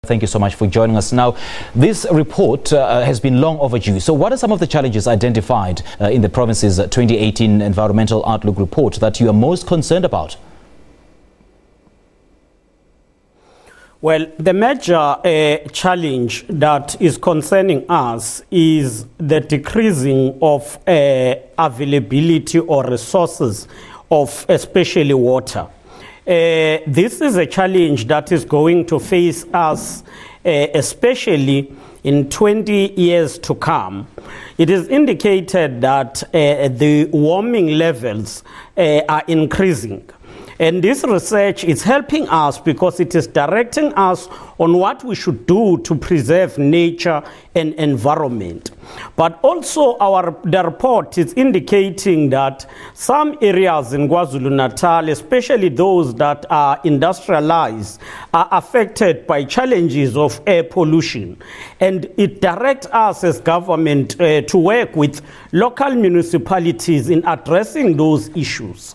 Thank you so much for joining us. Now, this report has been long overdue. So what are some of the challenges identified in the province's 2018 Environmental Outlook report that you are most concerned about? Well, the major challenge that is concerning us is the decreasing of availability or resources of especially water. This is a challenge that is going to face us especially in 20 years to come. It is indicated that the warming levels are increasing. And this research is helping us because it is directing us on what we should do to preserve nature and environment. But also the report is indicating that some areas in KwaZulu-Natal, especially those that are industrialized, are affected by challenges of air pollution. And it directs us as government to work with local municipalities in addressing those issues.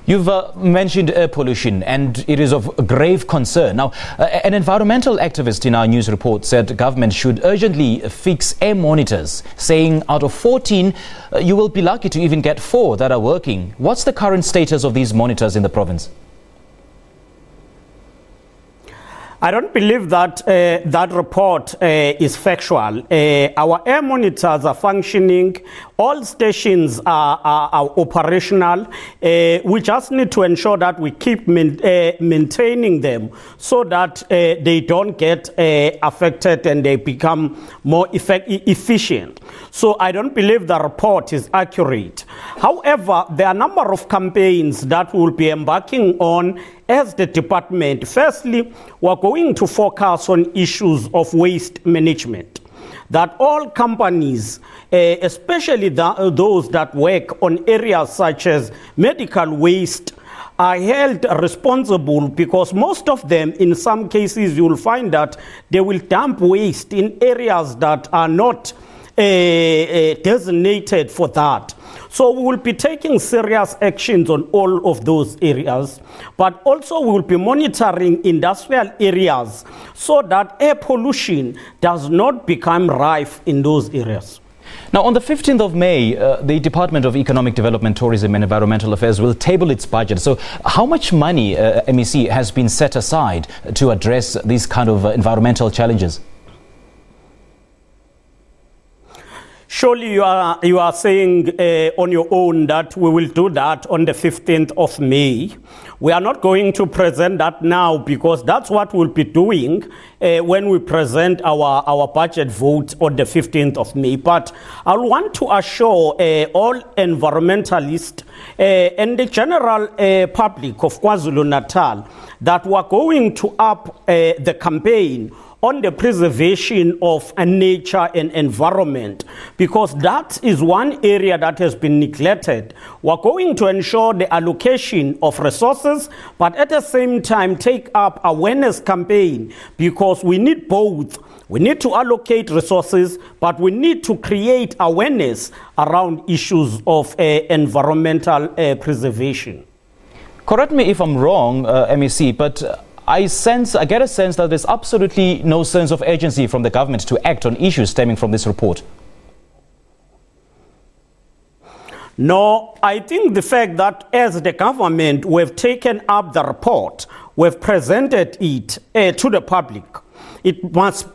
You've mentioned air pollution, and it is of grave concern. Now, an environmental activist in our news report said government should urgently fix air monitors, saying out of 14, you will be lucky to even get 4 that are working. What's the current status of these monitors in the province? I don't believe that that report is factual. Our air monitors are functioning. All stations are operational. We just need to ensure that we keep maintaining them so that they don't get affected and they become more efficient. So I don't believe the report is accurate. However, there are a number of campaigns that we'll be embarking on as the department. Firstly, we're going to focus on issues of waste management. That all companies, especially those that work on areas such as medical waste, are held responsible, because most of them, in some cases, you will find that they will dump waste in areas that are not designated for that. So we will be taking serious actions on all of those areas, but also we will be monitoring industrial areas so that air pollution does not become rife in those areas. Now, on the 15th of May, the Department of Economic Development, Tourism and Environmental Affairs will table its budget. So how much money, MEC, has been set aside to address these kind of environmental challenges? Surely you are saying on your own that we will do that on the 15th of May. We are not going to present that now, because that's what we'll be doing when we present our budget vote on the 15th of May. But I want to assure all environmentalists and the general public of KwaZulu-Natal that we're going to up the campaign on the preservation of nature and environment, because that is one area that has been neglected. We're going to ensure the allocation of resources, but at the same time take up awareness campaign, because we need both. We need to allocate resources, but we need to create awareness around issues of environmental preservation. Correct me if I'm wrong, MEC, but I get a sense that there's absolutely no sense of urgency from the government to act on issues stemming from this report. No, I think the fact that as the government we've taken up the report, we've presented it to the public, it must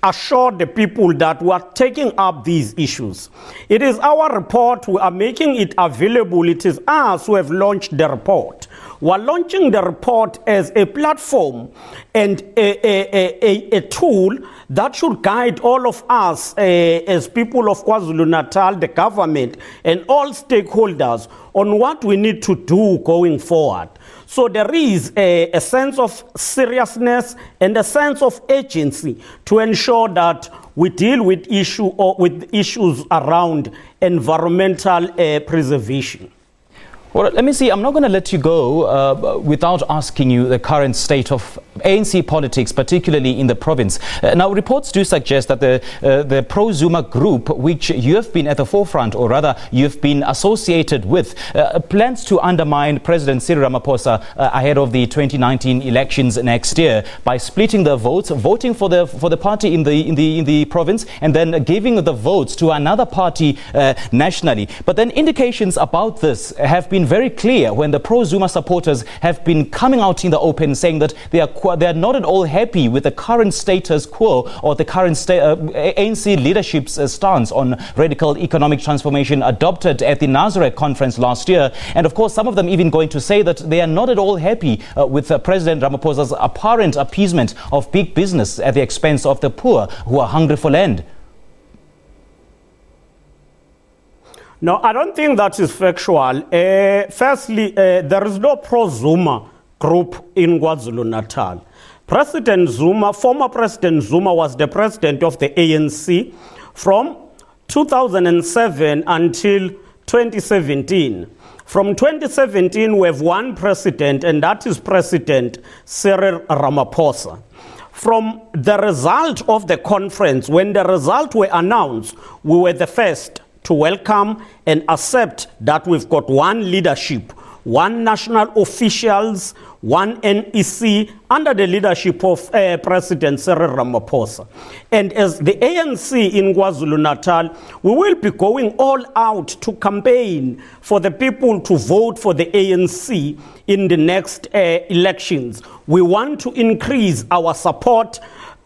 assure the people that we are taking up these issues. It is our report, we are making it available. It is us who have launched the report. We are launching the report as a platform and a tool that should guide all of us as people of KwaZulu-Natal, the government, and all stakeholders on what we need to do going forward. So there is a sense of seriousness and a sense of urgency to ensure that we deal with issues around environmental preservation. Well, let me see. I'm not going to let you go without asking you the current state of ANC politics, particularly in the province. Now, reports do suggest that the pro-Zuma group, which you have been at the forefront, or rather you've been associated with, plans to undermine President Cyril Ramaphosa ahead of the 2019 elections next year by splitting the votes, voting for the party in the province, and then giving the votes to another party nationally. But then indications about this have been very clear when the pro-Zuma supporters have been coming out in the open saying that they are not at all happy with the current status quo or the current ANC leadership's stance on radical economic transformation adopted at the Nazareth conference last year. And of course, some of them even going to say that they are not at all happy with President Ramaphosa's apparent appeasement of big business at the expense of the poor who are hungry for land. No, I don't think that is factual. Firstly, there is no pro-Zuma group in KwaZulu-Natal. President Zuma, former President Zuma, was the president of the ANC from 2007 until 2017. From 2017, we have one president, and that is President Cyril Ramaphosa. From the result of the conference, when the results were announced, we were the first to welcome and accept that we've got one leadership, one national officials, one NEC under the leadership of President Cyril Ramaphosa. And as the ANC in KwaZulu-Natal, we will be going all out to campaign for the people to vote for the ANC in the next elections. We want to increase our support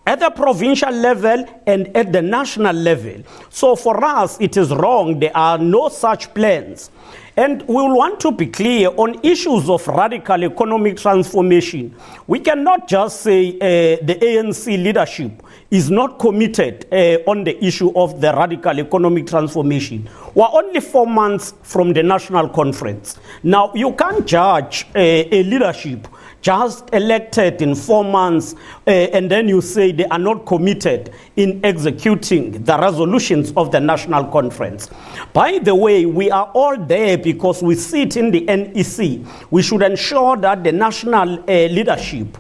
at the provincial level and at the national level. So for us, it is wrong. There are no such plans. And we will want to be clear on issues of radical economic transformation. We cannot just say the ANC leadership is not committed on the issue of the radical economic transformation. We're only 4 months from the national conference. Now, you can't judge a leadership just elected in 4 months, and then you say they are not committed in executing the resolutions of the national conference. By the way, we are all there because we sit in the NEC. We should ensure that the national leadership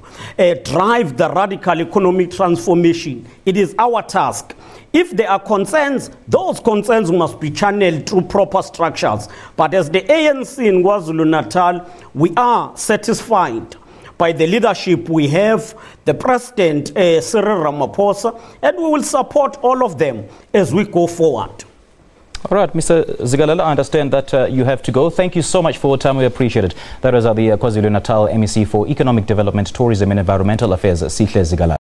drive the radical economic transformation. It is our task. If there are concerns, those concerns must be channeled through proper structures. But as the ANC in KwaZulu-Natal, we are satisfied by the leadership we have, the President Cyril Ramaphosa, and we will support all of them as we go forward. All right, Mr. Zikalala, I understand that you have to go. Thank you so much for your time. We appreciate it. That was the KwaZulu-Natal MEC for Economic Development, Tourism and Environmental Affairs, Sihle Zikalala.